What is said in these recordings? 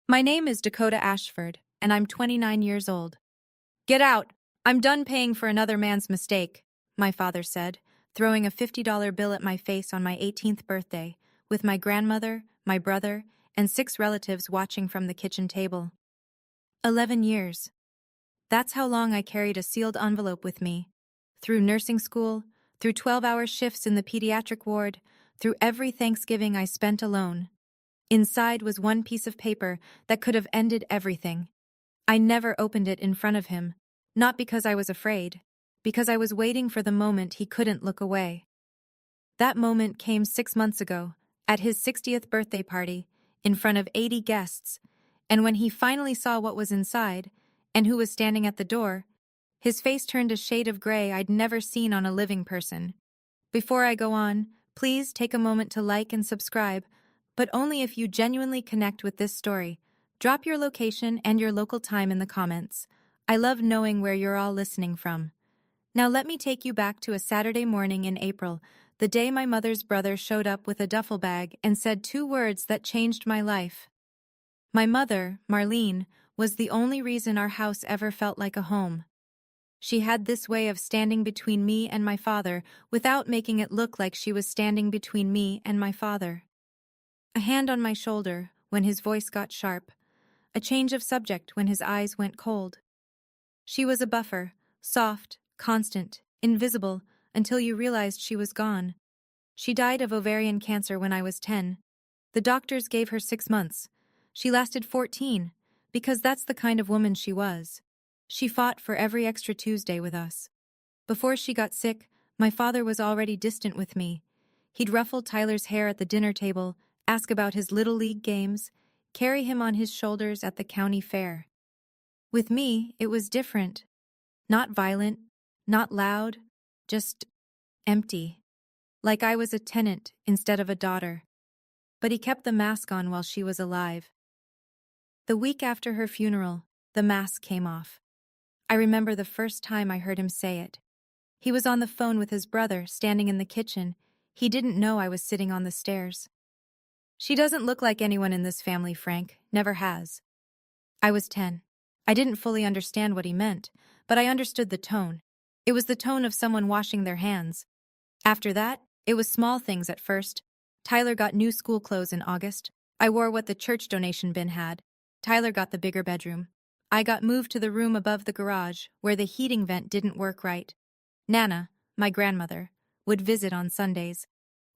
My name is Dakota Ashford, and I'm 29 years old. Get out! I'm done paying for another man's mistake, my father said, throwing a $50 bill at my face on my 18th birthday, with my grandmother, my brother, and 6 relatives watching from the kitchen table. 11 years. That's how long I carried a sealed envelope with me. Through nursing school, through 12-hour shifts in the pediatric ward, through every Thanksgiving I spent alone. Inside was one piece of paper that could have ended everything. I never opened it in front of him, not because I was afraid, because I was waiting for the moment he couldn't look away. That moment came 6 months ago, at his 60th birthday party, in front of 80 guests, and when he finally saw what was inside, and who was standing at the door, his face turned a shade of gray I'd never seen on a living person. Before I go on, please take a moment to like and subscribe, but only if you genuinely connect with this story. Drop your location and your local time in the comments. I love knowing where you're all listening from. Now let me take you back to a Saturday morning in April, the day my mother's brother showed up with a duffel bag and said 2 words that changed my life. My mother, Marlene, was the only reason our house ever felt like a home. She had this way of standing between me and my father without making it look like she was standing between me and my father. A hand on my shoulder when his voice got sharp, a change of subject when his eyes went cold. She was a buffer, soft, constant, invisible, until you realized she was gone. She died of ovarian cancer when I was 10. The doctors gave her 6 months. She lasted 14, because that's the kind of woman she was. She fought for every extra Tuesday with us. Before she got sick, my father was already distant with me. He'd ruffle Tyler's hair at the dinner table, ask about his Little League games, carry him on his shoulders at the county fair. With me, it was different. Not violent, not loud, just empty. Like I was a tenant instead of a daughter. But he kept the mask on while she was alive. The week after her funeral, the mask came off. I remember the first time I heard him say it. He was on the phone with his brother, standing in the kitchen. He didn't know I was sitting on the stairs. She doesn't look like anyone in this family, Frank. Never has. I was 10. I didn't fully understand what he meant, but I understood the tone. It was the tone of someone washing their hands. After that, it was small things at first. Tyler got new school clothes in August. I wore what the church donation bin had. Tyler got the bigger bedroom. I got moved to the room above the garage, where the heating vent didn't work right. Nana, my grandmother, would visit on Sundays.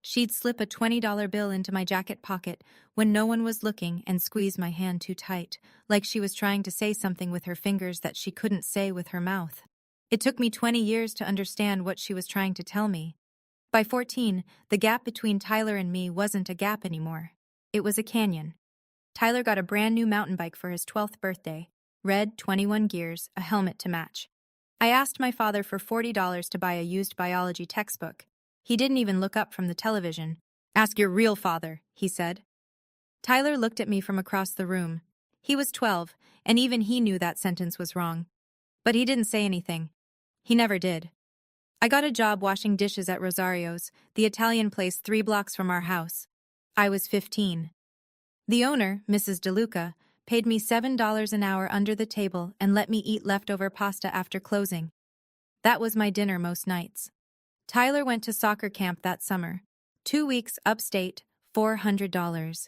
She'd slip a $20 bill into my jacket pocket when no one was looking and squeeze my hand too tight, like she was trying to say something with her fingers that she couldn't say with her mouth. It took me 20 years to understand what she was trying to tell me. By 14, the gap between Tyler and me wasn't a gap anymore. It was a canyon. Tyler got a brand new mountain bike for his 12th birthday, red 21 gears, a helmet to match. I asked my father for $40 to buy a used biology textbook. He didn't even look up from the television. "Ask your real father," he said. Tyler looked at me from across the room. He was 12, and even he knew that sentence was wrong. But he didn't say anything. He never did. I got a job washing dishes at Rosario's, the Italian place 3 blocks from our house. I was 15. The owner, Mrs. DeLuca, paid me $7 an hour under the table and let me eat leftover pasta after closing. That was my dinner most nights. Tyler went to soccer camp that summer. 2 weeks upstate, $400.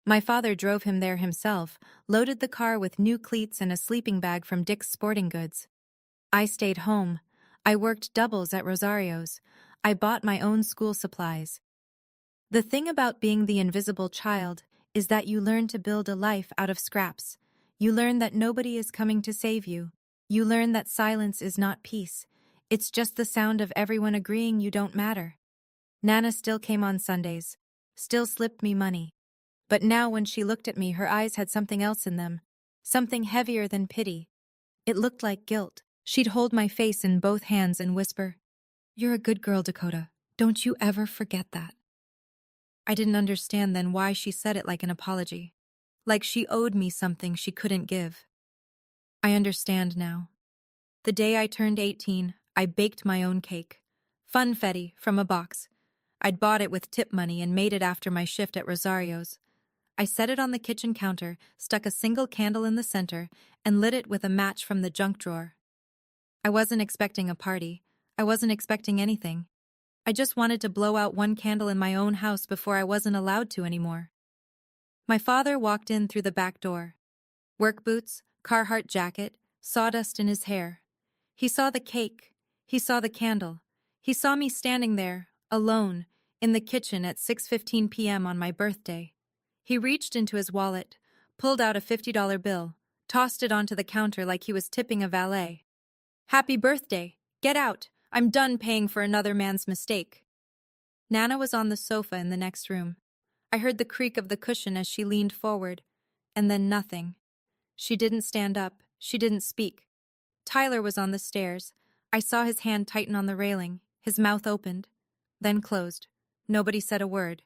My father drove him there himself, loaded the car with new cleats and a sleeping bag from Dick's Sporting Goods. I stayed home. I worked doubles at Rosario's. I bought my own school supplies. The thing about being the invisible child is that you learn to build a life out of scraps. You learn that nobody is coming to save you. You learn that silence is not peace. It's just the sound of everyone agreeing you don't matter. Nana still came on Sundays, still slipped me money. But now when she looked at me, her eyes had something else in them, something heavier than pity. It looked like guilt. She'd hold my face in both hands and whisper, "You're a good girl, Dakota. Don't you ever forget that." I didn't understand then why she said it like an apology, like she owed me something she couldn't give. I understand now. The day I turned 18, I baked my own cake. Funfetti, from a box. I'd bought it with tip money and made it after my shift at Rosario's. I set it on the kitchen counter, stuck a single candle in the center, and lit it with a match from the junk drawer. I wasn't expecting a party. I wasn't expecting anything. I just wanted to blow out one candle in my own house before I wasn't allowed to anymore. My father walked in through the back door. Work boots, Carhartt jacket, sawdust in his hair. He saw the cake. He saw the candle. He saw me standing there, alone, in the kitchen at 6:15 p.m. on my birthday. He reached into his wallet, pulled out a $50 bill, tossed it onto the counter like he was tipping a valet. "Happy birthday! Get out! I'm done paying for another man's mistake." Nana was on the sofa in the next room. I heard the creak of the cushion as she leaned forward, and then nothing. She didn't stand up. She didn't speak. Tyler was on the stairs. I saw his hand tighten on the railing. His mouth opened, then closed. Nobody said a word.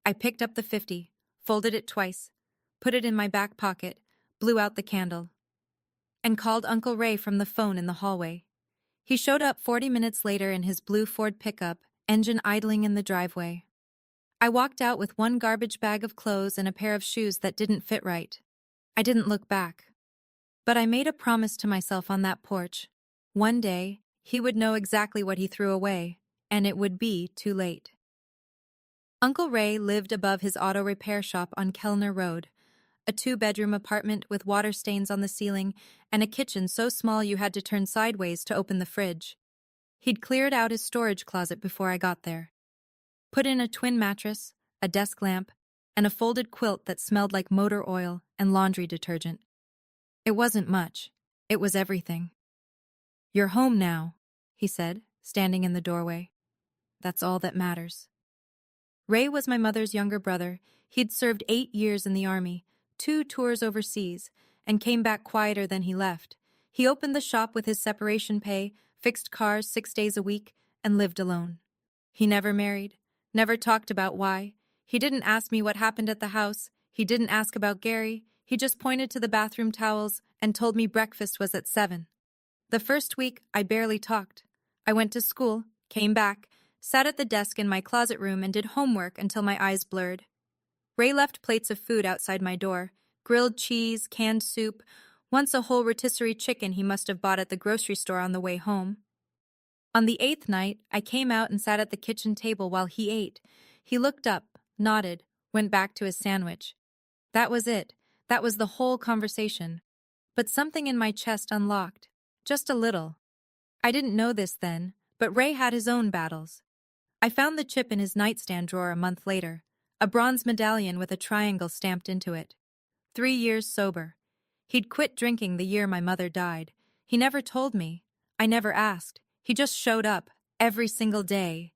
I picked up the 50, folded it twice, put it in my back pocket, blew out the candle, and called Uncle Ray from the phone in the hallway. He showed up 40 minutes later in his blue Ford pickup, engine idling in the driveway. I walked out with one garbage bag of clothes and a pair of shoes that didn't fit right. I didn't look back. But I made a promise to myself on that porch. One day, he would know exactly what he threw away, and it would be too late. Uncle Ray lived above his auto repair shop on Kellner Road, a 2-bedroom apartment with water stains on the ceiling and a kitchen so small you had to turn sideways to open the fridge. He'd cleared out his storage closet before I got there. Put in a twin mattress, a desk lamp, and a folded quilt that smelled like motor oil and laundry detergent. It wasn't much. It was everything. "You're home now," he said, standing in the doorway. "That's all that matters." Ray was my mother's younger brother. He'd served 8 years in the Army, 2 tours overseas, and came back quieter than he left. He opened the shop with his separation pay, fixed cars 6 days a week, and lived alone. He never married, never talked about why. He didn't ask me what happened at the house. He didn't ask about Gary. He just pointed to the bathroom towels and told me breakfast was at 7. The first week, I barely talked. I went to school, came back, sat at the desk in my closet room and did homework until my eyes blurred. Ray left plates of food outside my door, grilled cheese, canned soup, once a whole rotisserie chicken he must have bought at the grocery store on the way home. On the 8th night, I came out and sat at the kitchen table while he ate. He looked up, nodded, went back to his sandwich. That was it. That was the whole conversation. But something in my chest unlocked. Just a little. I didn't know this then, but Ray had his own battles. I found the chip in his nightstand drawer a month later, a bronze medallion with a triangle stamped into it. 3 years sober. He'd quit drinking the year my mother died. He never told me. I never asked. He just showed up, every single day.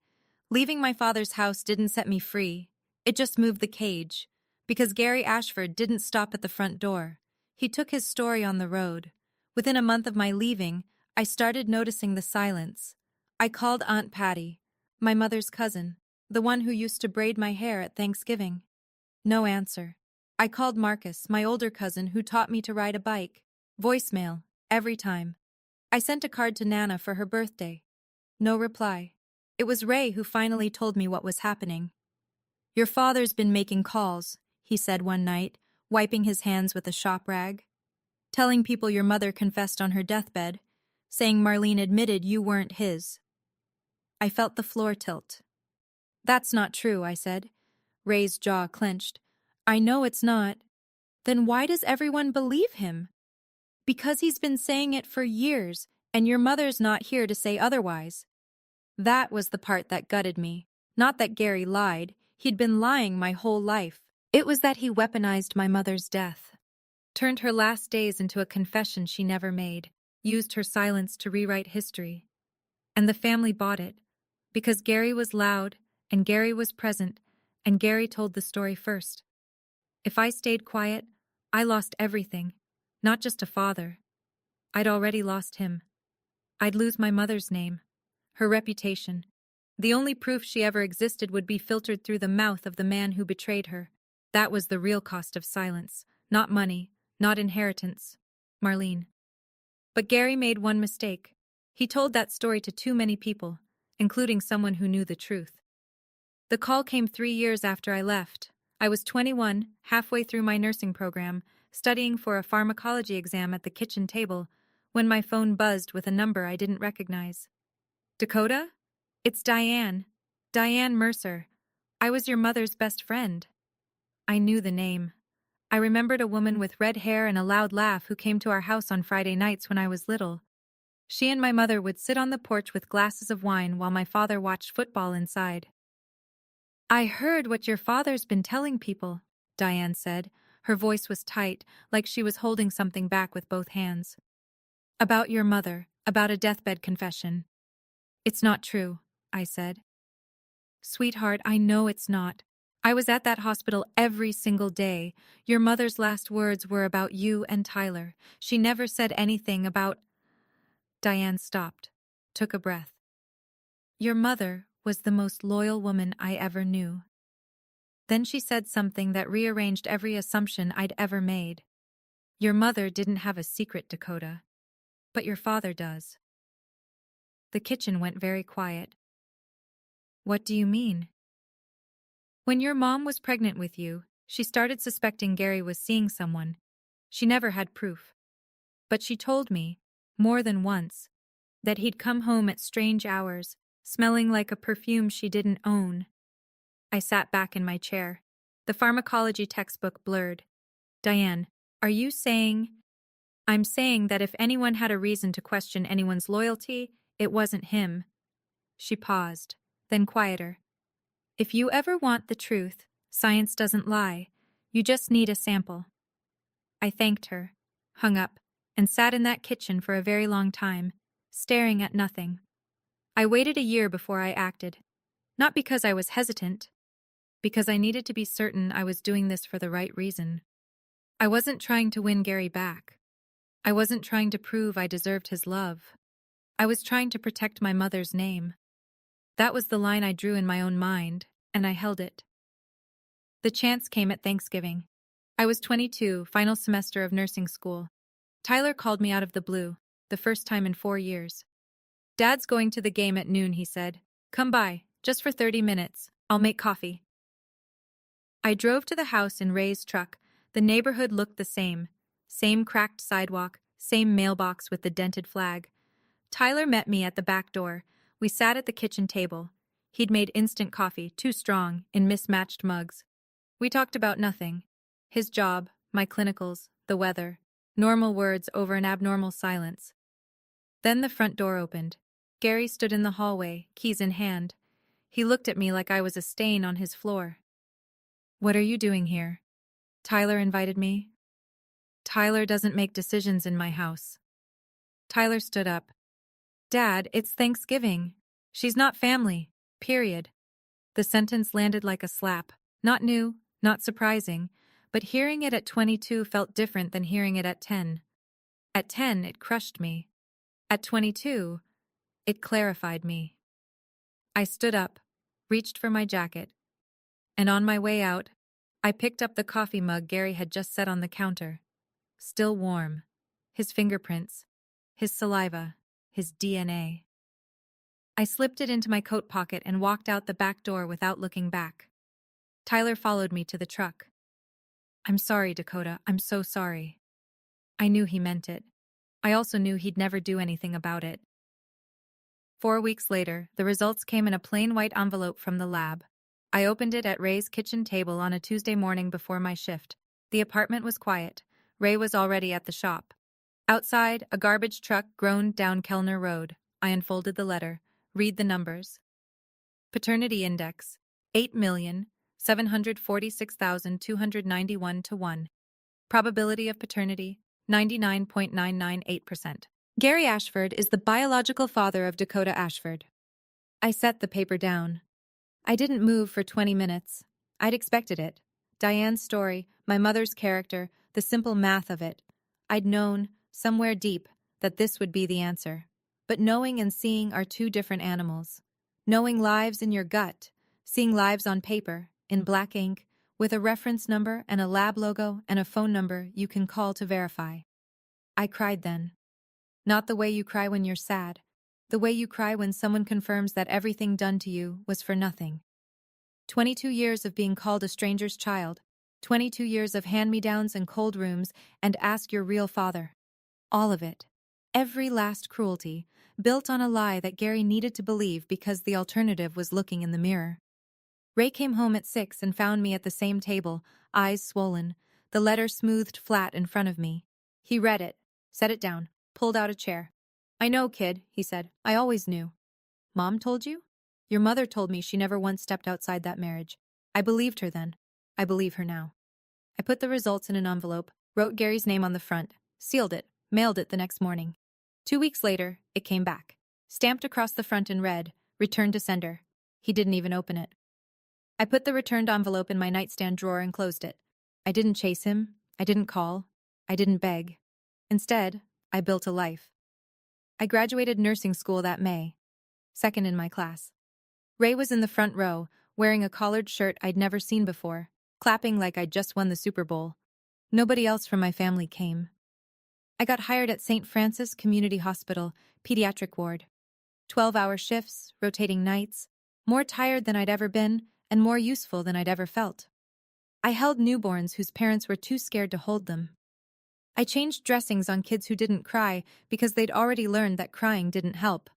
Leaving my father's house didn't set me free. It just moved the cage. Because Gary Ashford didn't stop at the front door. He took his story on the road. Within a month of my leaving, I started noticing the silence. I called Aunt Patty, my mother's cousin, the one who used to braid my hair at Thanksgiving. No answer. I called Marcus, my older cousin who taught me to ride a bike. Voicemail, every time. I sent a card to Nana for her birthday. No reply. It was Ray who finally told me what was happening. "Your father's been making calls," he said one night, wiping his hands with a shop rag. "Telling people your mother confessed on her deathbed, saying Marlene admitted you weren't his." I felt the floor tilt. "That's not true," I said. Ray's jaw clenched. "I know it's not." "Then why does everyone believe him?" "Because he's been saying it for years, and your mother's not here to say otherwise." That was the part that gutted me. Not that Gary lied. He'd been lying my whole life. It was that he weaponized my mother's death. Turned her last days into a confession she never made. Used her silence to rewrite history. And the family bought it. Because Gary was loud, and Gary was present, and Gary told the story first. If I stayed quiet, I lost everything. Not just a father. I'd already lost him. I'd lose my mother's name. Her reputation. The only proof she ever existed would be filtered through the mouth of the man who betrayed her. That was the real cost of silence. Not money, not inheritance. Marlene. But Gary made one mistake. He told that story to too many people, including someone who knew the truth. The call came 3 years after I left. I was 21, halfway through my nursing program, studying for a pharmacology exam at the kitchen table, when my phone buzzed with a number I didn't recognize. Dakota? It's Diane. Diane Mercer. I was your mother's best friend. I knew the name. I remembered a woman with red hair and a loud laugh who came to our house on Friday nights when I was little. She and my mother would sit on the porch with glasses of wine while my father watched football inside. I heard what your father's been telling people, Diane said. Her voice was tight, like she was holding something back with both hands. About your mother, about a deathbed confession. It's not true, I said. Sweetheart, I know it's not. I was at that hospital every single day. Your mother's last words were about you and Tyler. She never said anything about... Diane stopped, took a breath. Your mother was the most loyal woman I ever knew. Then she said something that rearranged every assumption I'd ever made. Your mother didn't have a secret, Dakota. But your father does. The kitchen went very quiet. What do you mean? When your mom was pregnant with you, she started suspecting Gary was seeing someone. She never had proof. But she told me, more than once, that he'd come home at strange hours, smelling like a perfume she didn't own. I sat back in my chair. The pharmacology textbook blurred. Diane, are you saying... I'm saying that if anyone had a reason to question anyone's loyalty, it wasn't him. She paused, then quieter. If you ever want the truth, science doesn't lie. You just need a sample. I thanked her, hung up, and sat in that kitchen for a very long time, staring at nothing. I waited a year before I acted. Not because I was hesitant, because I needed to be certain I was doing this for the right reason. I wasn't trying to win Gary back. I wasn't trying to prove I deserved his love. I was trying to protect my mother's name. That was the line I drew in my own mind, and I held it. The chance came at Thanksgiving. I was 22, final semester of nursing school. Tyler called me out of the blue, the first time in 4 years. Dad's going to the game at noon, he said. Come by, just for 30 minutes. I'll make coffee. I drove to the house in Ray's truck. The neighborhood looked the same. Same cracked sidewalk, same mailbox with the dented flag. Tyler met me at the back door. We sat at the kitchen table. He'd made instant coffee, too strong, in mismatched mugs. We talked about nothing. His job, my clinicals, the weather. Normal words over an abnormal silence. Then the front door opened. Gary stood in the hallway, keys in hand. He looked at me like I was a stain on his floor. What are you doing here? Tyler invited me. Tyler doesn't make decisions in my house. Tyler stood up. Dad, it's Thanksgiving. She's not family. Period. The sentence landed like a slap. Not new, not surprising, but hearing it at 22 felt different than hearing it at 10. At 10, it crushed me. At 22, it clarified me. I stood up, reached for my jacket, and on my way out, I picked up the coffee mug Gary had just set on the counter. Still warm. His fingerprints, his saliva, his DNA. I slipped it into my coat pocket and walked out the back door without looking back. Tyler followed me to the truck. I'm sorry, Dakota. I'm so sorry. I knew he meant it. I also knew he'd never do anything about it. 4 weeks later, the results came in a plain white envelope from the lab. I opened it at Ray's kitchen table on a Tuesday morning before my shift. The apartment was quiet. Ray was already at the shop. Outside, a garbage truck groaned down Kellner Road. I unfolded the letter. Read the numbers. Paternity index, 8,746,291 to 1. Probability of paternity, 99.998%. Gary Ashford is the biological father of Dakota Ashford. I set the paper down. I didn't move for 20 minutes. I'd expected it. Diane's story, my mother's character, the simple math of it. I'd known, somewhere deep, that this would be the answer. But knowing and seeing are two different animals. Knowing lives in your gut, seeing lives on paper, in black ink, with a reference number and a lab logo and a phone number you can call to verify. I cried then. Not the way you cry when you're sad, the way you cry when someone confirms that everything done to you was for nothing. 22 years of being called a stranger's child. 22 years of hand-me-downs and cold rooms and ask your real father. All of it. Every last cruelty, built on a lie that Gary needed to believe because the alternative was looking in the mirror. Ray came home at 6 and found me at the same table, eyes swollen, the letter smoothed flat in front of me. He read it, set it down, pulled out a chair. "I know, kid," he said. "I always knew." "Mom told you?" "Your mother told me she never once stepped outside that marriage. I believed her then. I believe her now." I put the results in an envelope, wrote Gary's name on the front, sealed it, mailed it the next morning. 2 weeks later, it came back. Stamped across the front in red, "Returned to sender." He didn't even open it. I put the returned envelope in my nightstand drawer and closed it. I didn't chase him. I didn't call. I didn't beg. Instead, I built a life. I graduated nursing school that May, second in my class. Ray was in the front row, wearing a collared shirt I'd never seen before, clapping like I'd just won the Super Bowl. Nobody else from my family came. I got hired at St. Francis Community Hospital, pediatric ward. 12-hour shifts, rotating nights, more tired than I'd ever been, and more useful than I'd ever felt. I held newborns whose parents were too scared to hold them. I changed dressings on kids who didn't cry because they'd already learned that crying didn't help.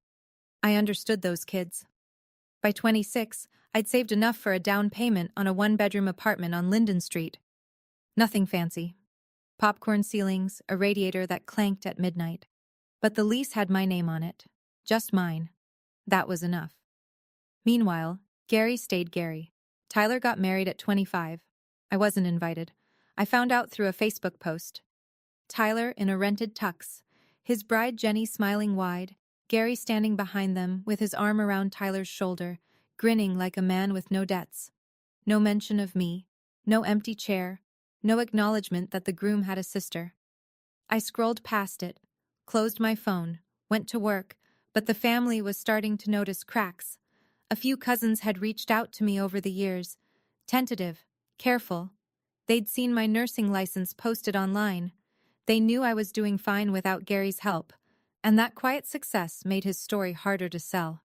I understood those kids. By 26, I'd saved enough for a down payment on a one-bedroom apartment on Linden Street. Nothing fancy. Popcorn ceilings, a radiator that clanked at midnight. But the lease had my name on it. Just mine. That was enough. Meanwhile, Gary stayed Gary. Tyler got married at 25. I wasn't invited. I found out through a Facebook post. Tyler in a rented tux, his bride Jenny smiling wide, Gary standing behind them with his arm around Tyler's shoulder, grinning like a man with no debts. No mention of me, no empty chair, no acknowledgement that the groom had a sister. I scrolled past it, closed my phone, went to work, but the family was starting to notice cracks. A few cousins had reached out to me over the years, tentative, careful. They'd seen my nursing license posted online. They knew I was doing fine without Gary's help, and that quiet success made his story harder to sell.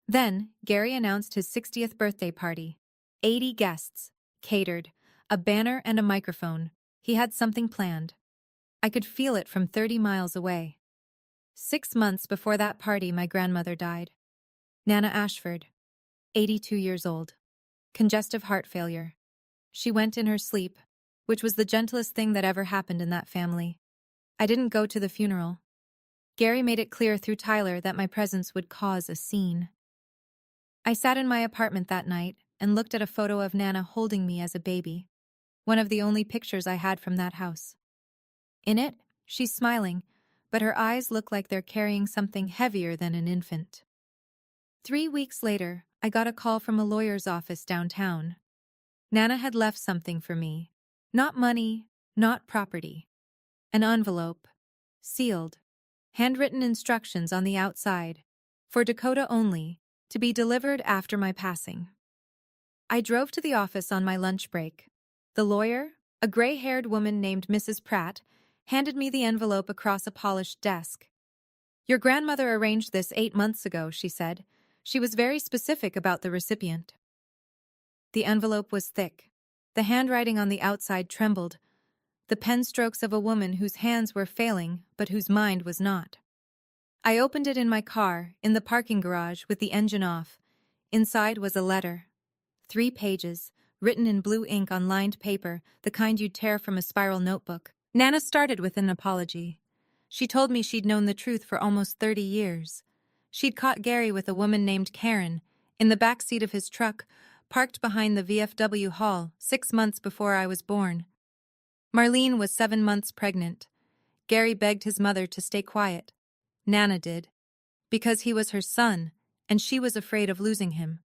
Then, Gary announced his 60th birthday party. 80 guests, catered, a banner and a microphone. He had something planned. I could feel it from 30 miles away. 6 months before that party, my grandmother died. Nana Ashford, 82 years old. Congestive heart failure. She went in her sleep, which was the gentlest thing that ever happened in that family. I didn't go to the funeral. Gary made it clear through Tyler that my presence would cause a scene. I sat in my apartment that night and looked at a photo of Nana holding me as a baby, one of the only pictures I had from that house. In it, she's smiling, but her eyes look like they're carrying something heavier than an infant. 3 weeks later, I got a call from a lawyer's office downtown. Nana had left something for me. Not money, not property. An envelope, sealed, handwritten instructions on the outside, for Dakota only, to be delivered after my passing. I drove to the office on my lunch break. The lawyer, a gray-haired woman named Mrs. Pratt, handed me the envelope across a polished desk. "Your grandmother arranged this 8 months ago," she said. She was very specific about the recipient. The envelope was thick. The handwriting on the outside trembled, the pen strokes of a woman whose hands were failing but whose mind was not. I opened it in my car, in the parking garage, with the engine off. Inside was a letter. 3 pages, written in blue ink on lined paper, the kind you'd tear from a spiral notebook. Nana started with an apology. She told me she'd known the truth for almost 30 years. She'd caught Gary with a woman named Karen, in the back seat of his truck, parked behind the VFW hall, 6 months before I was born. Marlene was 7 months pregnant. Gary begged his mother to stay quiet. Nana did. Because he was her son, and she was afraid of losing him.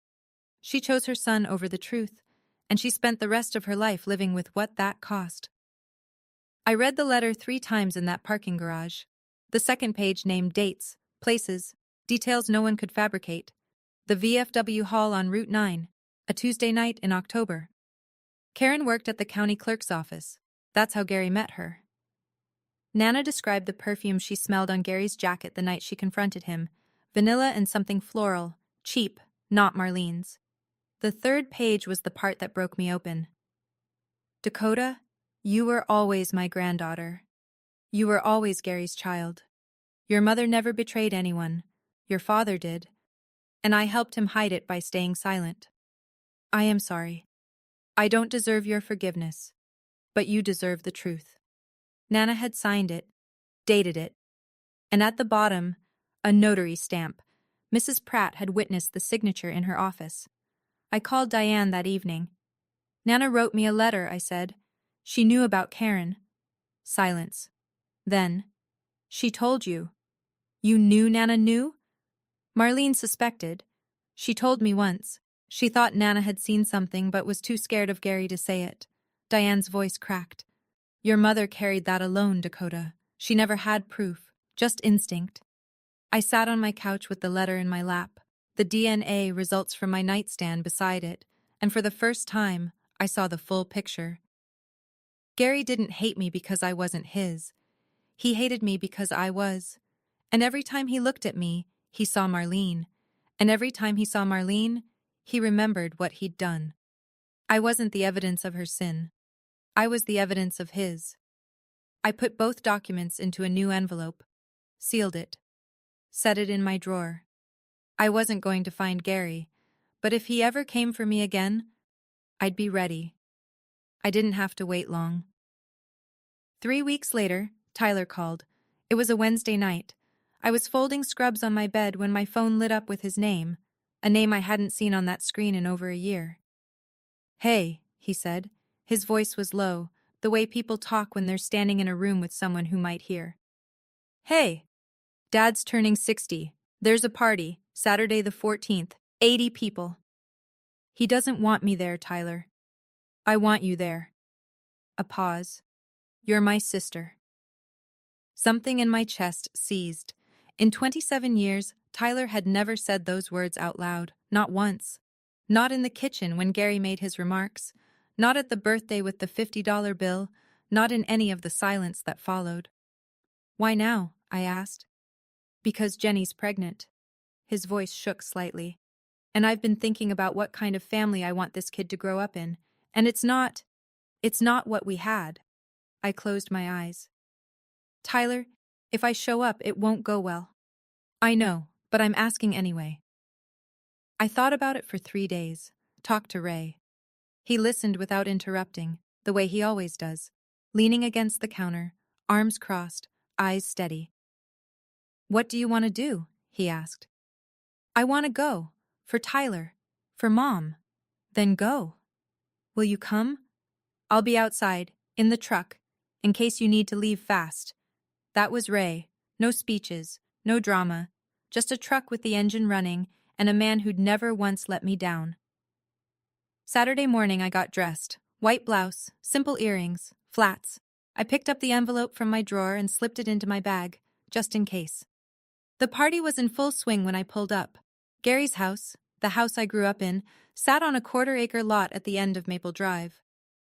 She chose her son over the truth, and she spent the rest of her life living with what that cost. I read the letter 3 times in that parking garage. The second page named dates, places, details no one could fabricate. The VFW hall on Route 9, a Tuesday night in October. Karen worked at the county clerk's office. That's how Gary met her. Nana described the perfume she smelled on Gary's jacket the night she confronted him. Vanilla and something floral, cheap, not Marlene's. The third page was the part that broke me open. Dakota, you were always my granddaughter. You were always Gary's child. Your mother never betrayed anyone. Your father did. And I helped him hide it by staying silent. I am sorry. I don't deserve your forgiveness. But you deserve the truth. Nana had signed it, dated it, and at the bottom, a notary stamp. Mrs. Pratt had witnessed the signature in her office. I called Diane that evening. Nana wrote me a letter, I said. She knew about Karen. Silence. Then, she told you. You knew Nana knew? Marlene suspected. She told me once. She thought Nana had seen something but was too scared of Gary to say it. Diane's voice cracked. Your mother carried that alone, Dakota. She never had proof, just instinct. I sat on my couch with the letter in my lap, the DNA results from my nightstand beside it, and for the first time, I saw the full picture. Gary didn't hate me because I wasn't his. He hated me because I was. And every time he looked at me, he saw Marlene. And every time he saw Marlene, he remembered what he'd done. I wasn't the evidence of her sin. I was the evidence of his. I put both documents into a new envelope, sealed it, set it in my drawer. I wasn't going to find Gary, but if he ever came for me again, I'd be ready. I didn't have to wait long. 3 weeks later, Tyler called. It was a Wednesday night. I was folding scrubs on my bed when my phone lit up with his name, a name I hadn't seen on that screen in over a year. Hey, he said. His voice was low, the way people talk when they're standing in a room with someone who might hear. Hey, Dad's turning 60. There's a party, Saturday the 14th, 80 people. He doesn't want me there, Tyler. I want you there. A pause. You're my sister. Something in my chest seized. In 27 years, Tyler had never said those words out loud, not once. Not in the kitchen when Gary made his remarks, not at the birthday with the $50 bill, not in any of the silence that followed. Why now? I asked. Because Jenny's pregnant. His voice shook slightly. And I've been thinking about what kind of family I want this kid to grow up in, and it's not what we had. I closed my eyes. Tyler, if I show up, it won't go well. I know, but I'm asking anyway. I thought about it for 3 days, talked to Ray. He listened without interrupting, the way he always does, leaning against the counter, arms crossed, eyes steady. What do you want to do? He asked. I want to go. For Tyler. For Mom. Then go. Will you come? I'll be outside, in the truck, in case you need to leave fast. That was Ray. No speeches, no drama, just a truck with the engine running and a man who'd never once let me down. Saturday morning I got dressed. White blouse, simple earrings, flats. I picked up the envelope from my drawer and slipped it into my bag, just in case. The party was in full swing when I pulled up. Gary's house, the house I grew up in, sat on a quarter-acre lot at the end of Maple Drive.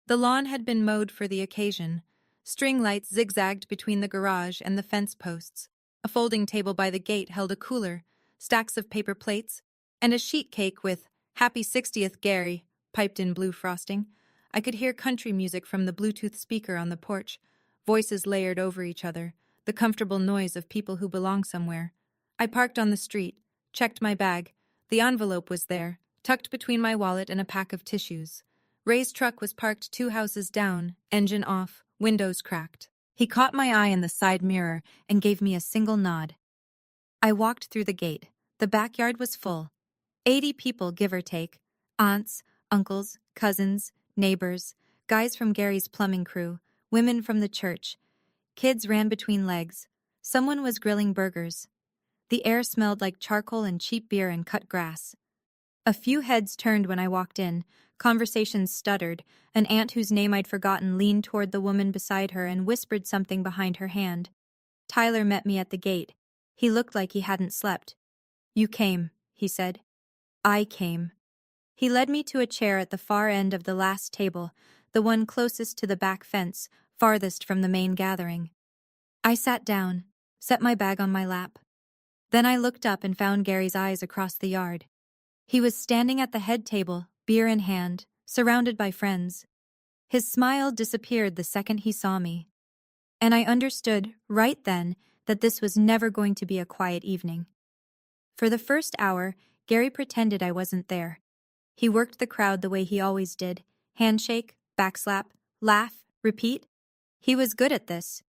The lawn had been mowed for the occasion. String lights zigzagged between the garage and the fence posts. A folding table by the gate held a cooler, stacks of paper plates, and a sheet cake with "Happy 60th, Gary" piped in blue frosting. I could hear country music from the Bluetooth speaker on the porch, voices layered over each other, the comfortable noise of people who belong somewhere. I parked on the street, checked my bag. The envelope was there, tucked between my wallet and a pack of tissues. Ray's truck was parked 2 houses down, engine off, windows cracked. He caught my eye in the side mirror and gave me a single nod. I walked through the gate. The backyard was full. 80 people, give or take. Aunts, uncles, cousins, neighbors, guys from Gary's plumbing crew, women from the church. Kids ran between legs. Someone was grilling burgers. The air smelled like charcoal and cheap beer and cut grass. A few heads turned when I walked in. Conversations stuttered. An aunt whose name I'd forgotten leaned toward the woman beside her and whispered something behind her hand. Tyler met me at the gate. He looked like he hadn't slept. You came, he said. I came. He led me to a chair at the far end of the last table, the one closest to the back fence, farthest from the main gathering. I sat down, set my bag on my lap. Then I looked up and found Gary's eyes across the yard. He was standing at the head table, beer in hand, surrounded by friends. His smile disappeared the second he saw me. And I understood, right then, that this was never going to be a quiet evening. For the first hour, Gary pretended I wasn't there. He worked the crowd the way he always did. Handshake, backslap, laugh, repeat. He was good at this.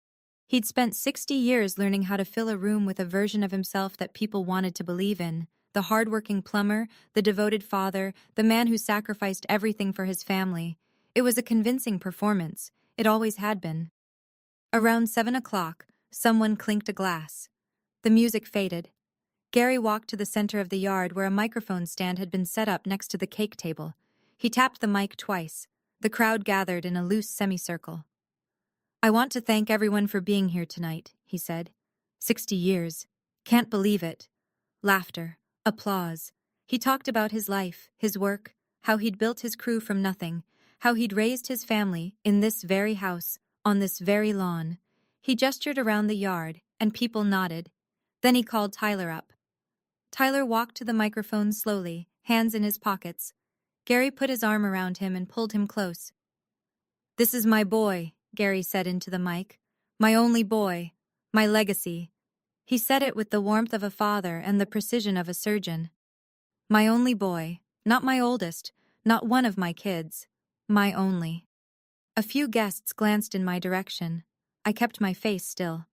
He'd spent 60 years learning how to fill a room with a version of himself that people wanted to believe in. The hard-working plumber, the devoted father, the man who sacrificed everything for his family. It was a convincing performance. It always had been. Around 7 o'clock, someone clinked a glass. The music faded. Gary walked to the center of the yard where a microphone stand had been set up next to the cake table. He tapped the mic twice. The crowd gathered in a loose semicircle. "I want to thank everyone for being here tonight," he said. 60 years. Can't believe it. Laughter. Applause. He talked about his life, his work, how he'd built his crew from nothing, how he'd raised his family in this very house, on this very lawn. He gestured around the yard, and people nodded. Then he called Tyler up. Tyler walked to the microphone slowly, hands in his pockets. Gary put his arm around him and pulled him close. "This is my boy," Gary said into the mic. "My only boy. My legacy." He said it with the warmth of a father and the precision of a surgeon. My only boy. Not my oldest. Not one of my kids. My only. A few guests glanced in my direction. I kept my face still.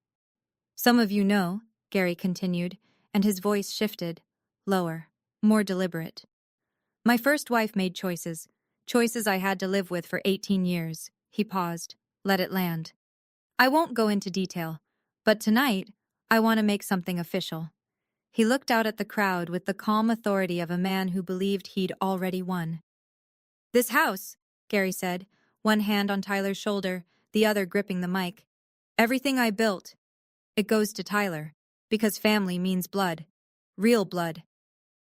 "Some of you know," Gary continued, and his voice shifted. Lower. More deliberate. "My first wife made choices. Choices I had to live with for 18 years. He paused. Let it land. "I won't go into detail, but tonight, I want to make something official." He looked out at the crowd with the calm authority of a man who believed he'd already won. "This house," Gary said, one hand on Tyler's shoulder, the other gripping the mic. "Everything I built, it goes to Tyler, because family means blood. Real blood."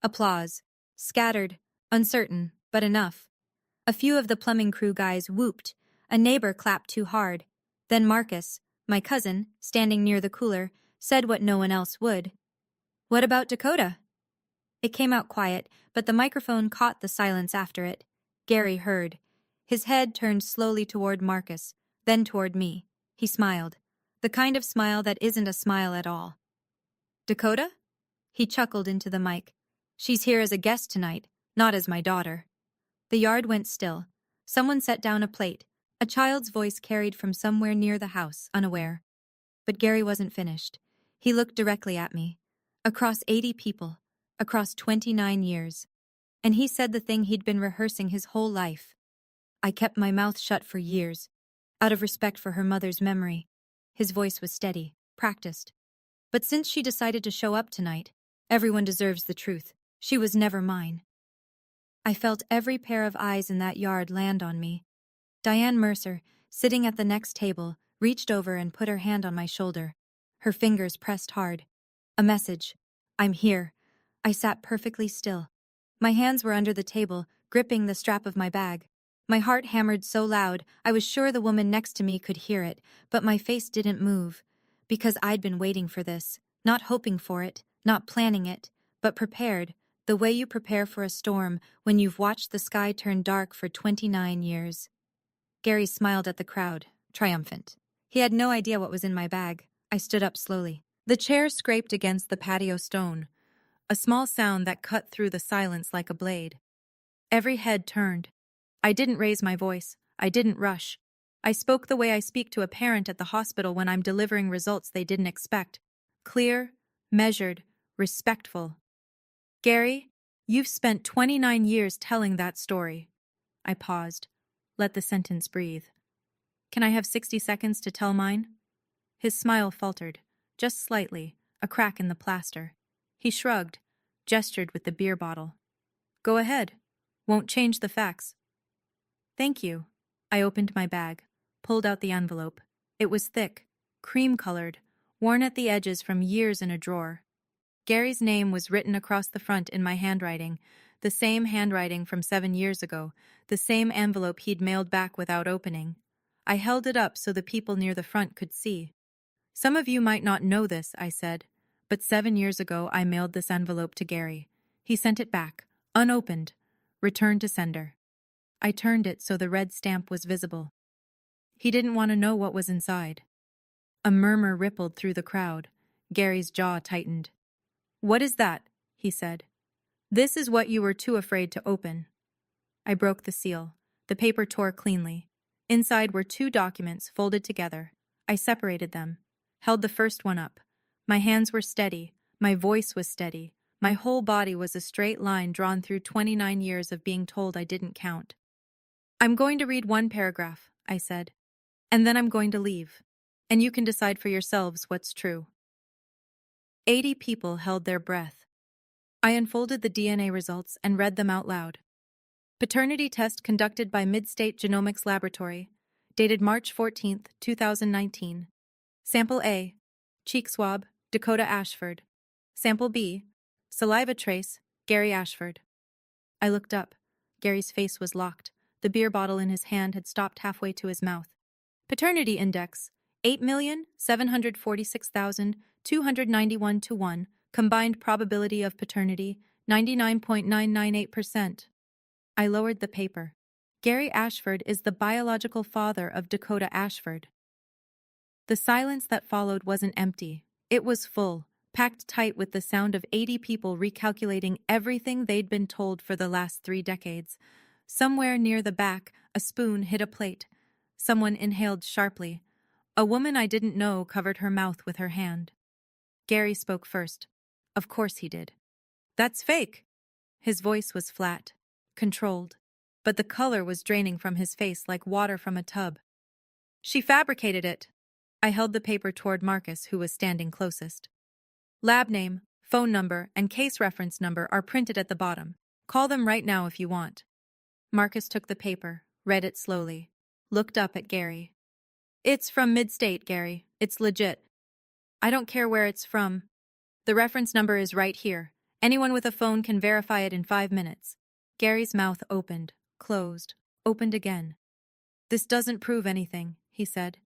Applause. Scattered, uncertain, but enough. A few of the plumbing crew guys whooped. A neighbor clapped too hard. Then Marcus, my cousin, standing near the cooler, said what no one else would. "What about Dakota?" It came out quiet, but the microphone caught the silence after it. Gary heard. His head turned slowly toward Marcus, then toward me. He smiled. The kind of smile that isn't a smile at all. "Dakota?" He chuckled into the mic. "She's here as a guest tonight, not as my daughter." The yard went still. Someone set down a plate. A child's voice carried from somewhere near the house, unaware. But Gary wasn't finished. He looked directly at me. Across 80 people. Across 29 years. And he said the thing he'd been rehearsing his whole life. "I kept my mouth shut for years, out of respect for her mother's memory." His voice was steady, practiced. "But since she decided to show up tonight, everyone deserves the truth. She was never mine." I felt every pair of eyes in that yard land on me. Diane Mercer, sitting at the next table, reached over and put her hand on my shoulder. Her fingers pressed hard. A message. "I'm here." I sat perfectly still. My hands were under the table, gripping the strap of my bag. My heart hammered so loud, I was sure the woman next to me could hear it, but my face didn't move. Because I'd been waiting for this, not hoping for it, not planning it, but prepared, the way you prepare for a storm when you've watched the sky turn dark for 29 years. Gary smiled at the crowd, triumphant. He had no idea what was in my bag. I stood up slowly. The chair scraped against the patio stone, a small sound that cut through the silence like a blade. Every head turned. I didn't raise my voice. I didn't rush. I spoke the way I speak to a parent at the hospital when I'm delivering results they didn't expect. Clear, measured, respectful. "Gary, you've spent 29 years telling that story." I paused. Let the sentence breathe. "Can I have 60 seconds to tell mine?" His smile faltered, just slightly, a crack in the plaster. He shrugged, gestured with the beer bottle. "Go ahead. Won't change the facts." "Thank you." I opened my bag, pulled out the envelope. It was thick, cream-colored, worn at the edges from years in a drawer. Gary's name was written across the front in my handwriting, the same handwriting from 7 years ago, the same envelope he'd mailed back without opening. I held it up so the people near the front could see. "Some of you might not know this," I said, "but 7 years ago I mailed this envelope to Gary. He sent it back, unopened. Return to sender. I turned it so the red stamp was visible. He didn't want to know what was inside. A murmur rippled through the crowd. Gary's jaw tightened. "What is that?" he said. "This is what you were too afraid to open." I broke the seal. The paper tore cleanly. Inside were 2 documents folded together. I separated them, held the first one up. My hands were steady. My voice was steady. My whole body was a straight line drawn through 29 years of being told I didn't count. "I'm going to read 1 paragraph," I said. "And then I'm going to leave. And you can decide for yourselves what's true." 80 people held their breath. I unfolded the DNA results and read them out loud. Paternity test conducted by Midstate Genomics Laboratory, dated March 14, 2019. Sample A, cheek swab, Dakota Ashford. Sample B, saliva trace, Gary Ashford. I looked up. Gary's face was locked. The beer bottle in his hand had stopped halfway to his mouth. Paternity index, 8,746,291 to 1. Combined probability of paternity, 99.998%. I lowered the paper. Gary Ashford is the biological father of Dakota Ashford. The silence that followed wasn't empty. It was full, packed tight with the sound of 80 people recalculating everything they'd been told for the last 3 decades. Somewhere near the back, a spoon hit a plate. Someone inhaled sharply. A woman I didn't know covered her mouth with her hand. Gary spoke first. Of course he did. "That's fake." His voice was flat, controlled, but the color was draining from his face like water from a tub. "She fabricated it." I held the paper toward Marcus, who was standing closest. "Lab name, phone number, and case reference number are printed at the bottom. Call them right now if you want." Marcus took the paper, read it slowly, looked up at Gary. "It's from Midstate, Gary. It's legit. I don't care where it's from. The reference number is right here. Anyone with a phone can verify it in 5 minutes." Gary's mouth opened, closed, opened again. "This doesn't prove anything," he said.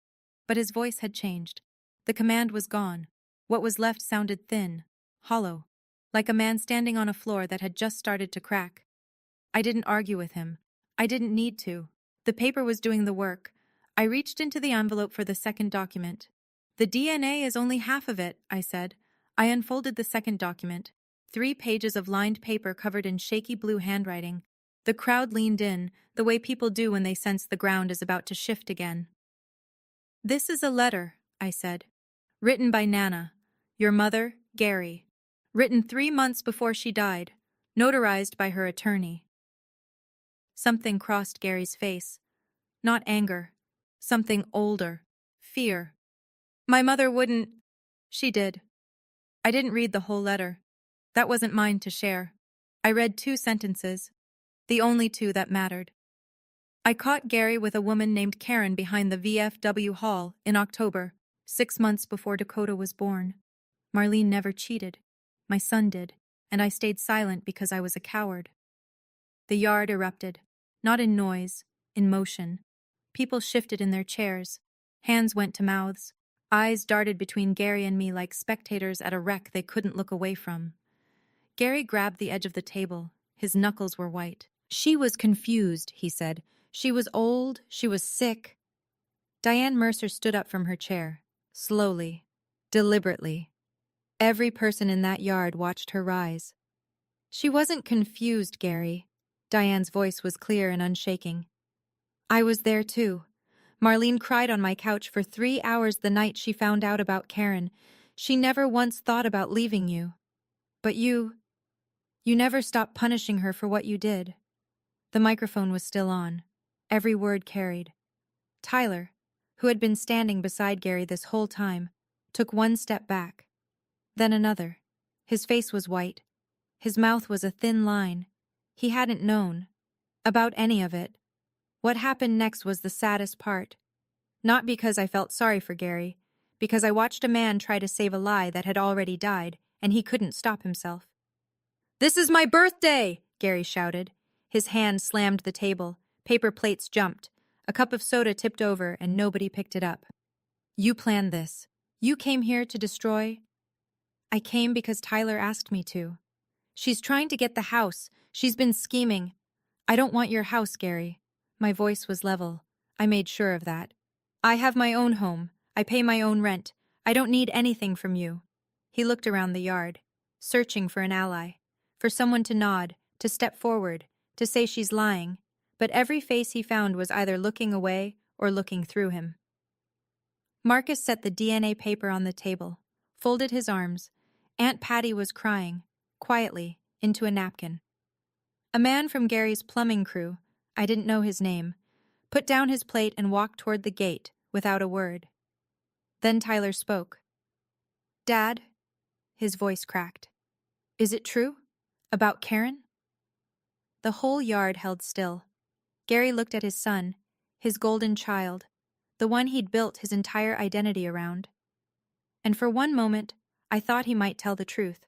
But his voice had changed. The command was gone. What was left sounded thin, hollow, like a man standing on a floor that had just started to crack. I didn't argue with him. I didn't need to. The paper was doing the work. I reached into the envelope for the second document. "The DNA is only half of it," I said. I unfolded the second document. 3 pages of lined paper covered in shaky blue handwriting. The crowd leaned in, the way people do when they sense the ground is about to shift again. "This is a letter," I said. "Written by Nana, your mother, Gary. Written 3 months before she died. Notarized by her attorney." Something crossed Gary's face. Not anger. Something older. Fear. "My mother wouldn't—" "She did." I didn't read the whole letter. That wasn't mine to share. I read 2 sentences. The only 2 that mattered. "I caught Gary with a woman named Karen behind the VFW hall in October, 6 months before Dakota was born. Marlene never cheated. My son did, and I stayed silent because I was a coward." The yard erupted, not in noise, in motion. People shifted in their chairs. Hands went to mouths. Eyes darted between Gary and me like spectators at a wreck they couldn't look away from. Gary grabbed the edge of the table. His knuckles were white. "She was confused," he said. "She was old. She was sick." Diane Mercer stood up from her chair, slowly, deliberately. Every person in that yard watched her rise. "She wasn't confused, Gary." Diane's voice was clear and unshaking. "I was there too. Marlene cried on my couch for 3 hours the night she found out about Karen. She never once thought about leaving you. But you never stopped punishing her for what you did." The microphone was still on. Every word carried. Tyler, who had been standing beside Gary this whole time, took 1 step back. Then another. His face was white. His mouth was a thin line. He hadn't known about any of it. What happened next was the saddest part. Not because I felt sorry for Gary, because I watched a man try to save a lie that had already died, and he couldn't stop himself. "This is my birthday!" Gary shouted. His hand slammed the table. Paper plates jumped. A cup of soda tipped over, and nobody picked it up. "You planned this. You came here to destroy—" "I came because Tyler asked me to. She's trying to get the house. She's been scheming. I don't want your house, Gary. My voice was level. I made sure of that. I have my own home. I pay my own rent. I don't need anything from you. He looked around the yard, searching for an ally, for someone to nod, to step forward, to say she's lying, but every face he found was either looking away or looking through him. Marcus set the DNA paper on the table, folded his arms. Aunt Patty was crying, quietly, into a napkin. A man from Gary's plumbing crew, I didn't know his name, put down his plate and walked toward the gate without a word. Then Tyler spoke. "Dad," his voice cracked. "Is it true? About Karen?" The whole yard held still. Gary looked at his son, his golden child, the one he'd built his entire identity around. And for one moment, I thought he might tell the truth.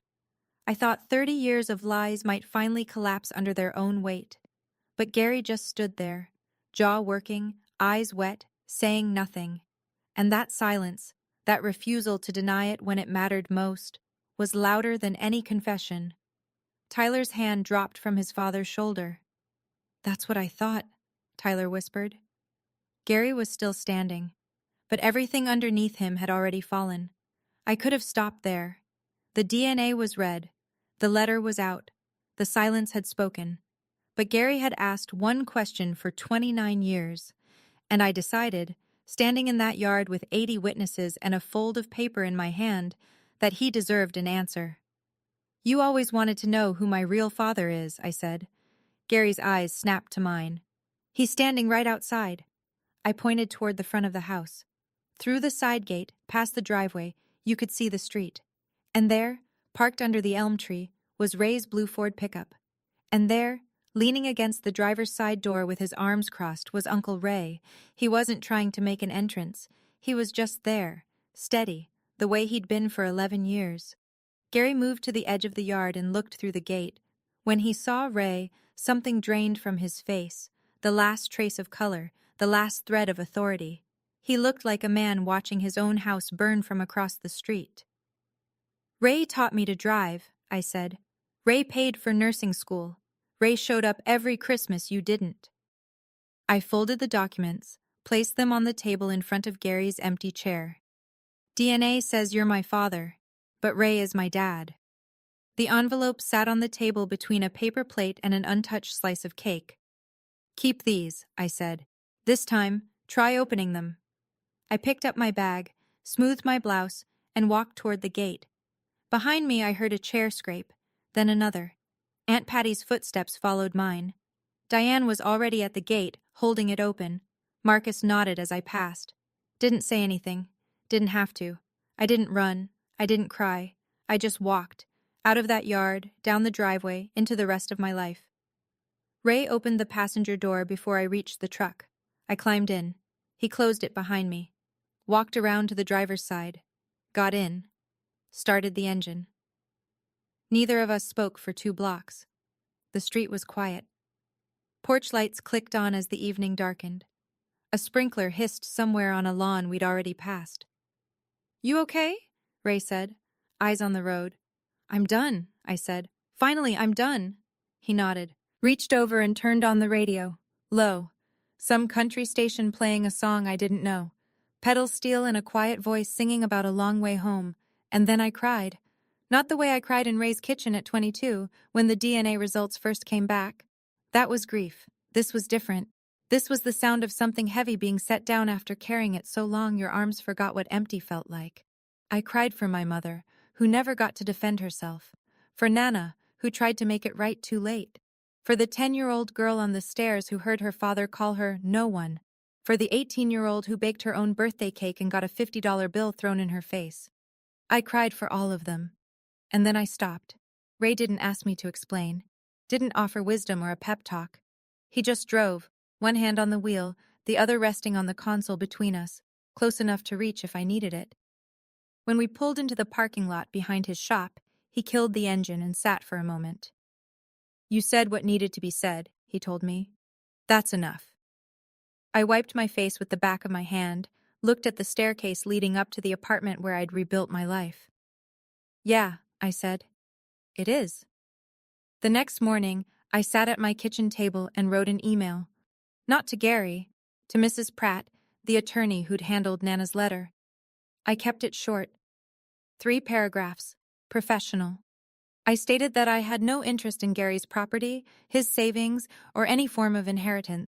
I thought 30 years of lies might finally collapse under their own weight. But Gary just stood there, jaw working, eyes wet, saying nothing. And that silence, that refusal to deny it when it mattered most, was louder than any confession. Tyler's hand dropped from his father's shoulder. "That's what I thought," Tyler whispered. Gary was still standing, but everything underneath him had already fallen. I could have stopped there. The DNA was red. The letter was out. The silence had spoken. But Gary had asked one question for 29 years, and I decided, standing in that yard with 80 witnesses and a fold of paper in my hand, that he deserved an answer. "You always wanted to know who my real father is," I said. Gary's eyes snapped to mine. "He's standing right outside." I pointed toward the front of the house. Through the side gate, past the driveway, you could see the street. And there, parked under the elm tree, was Ray's blue Ford pickup. And there, leaning against the driver's side door with his arms crossed, was Uncle Ray. He wasn't trying to make an entrance. He was just there, steady, the way he'd been for 11 years. Gary moved to the edge of the yard and looked through the gate. When he saw Ray, something drained from his face, the last trace of color, the last thread of authority. He looked like a man watching his own house burn from across the street. "Ray taught me to drive," I said. "Ray paid for nursing school. Ray showed up every Christmas you didn't." I folded the documents, placed them on the table in front of Gary's empty chair. "DNA says you're my father, but Ray is my dad." The envelope sat on the table between a paper plate and an untouched slice of cake. "Keep these," I said. "This time, try opening them." I picked up my bag, smoothed my blouse, and walked toward the gate. Behind me I heard a chair scrape, then another. Aunt Patty's footsteps followed mine. Diane was already at the gate, holding it open. Marcus nodded as I passed. Didn't say anything. Didn't have to. I didn't run. I didn't cry. I just walked. Out of that yard, down the driveway, into the rest of my life. Ray opened the passenger door before I reached the truck. I climbed in. He closed it behind me. Walked around to the driver's side. Got in. Started the engine. Neither of us spoke for 2 blocks. The street was quiet. Porch lights clicked on as the evening darkened. A sprinkler hissed somewhere on a lawn we'd already passed. "You okay?" Ray said, eyes on the road. "I'm done," I said. "Finally, I'm done." He nodded, reached over and turned on the radio. Low. Some country station playing a song I didn't know. Pedal steel and a quiet voice singing about a long way home. And then I cried. Not the way I cried in Ray's kitchen at 22, when the DNA results first came back. That was grief. This was different. This was the sound of something heavy being set down after carrying it so long your arms forgot what empty felt like. I cried for my mother, who never got to defend herself. For Nana, who tried to make it right too late. For the 10-year-old girl on the stairs who heard her father call her no one. For the 18-year-old who baked her own birthday cake and got a $50 bill thrown in her face. I cried for all of them. And then I stopped. Ray didn't ask me to explain. Didn't offer wisdom or a pep talk. He just drove, one hand on the wheel, the other resting on the console between us, close enough to reach if I needed it. When we pulled into the parking lot behind his shop, he killed the engine and sat for a moment. "You said what needed to be said," he told me. "That's enough." I wiped my face with the back of my hand, looked at the staircase leading up to the apartment where I'd rebuilt my life. "Yeah," I said. "It is." The next morning, I sat at my kitchen table and wrote an email. Not to Gary, to Mrs. Pratt, the attorney who'd handled Nana's letter. I kept it short. 3 paragraphs. Professional. I stated that I had no interest in Gary's property, his savings, or any form of inheritance.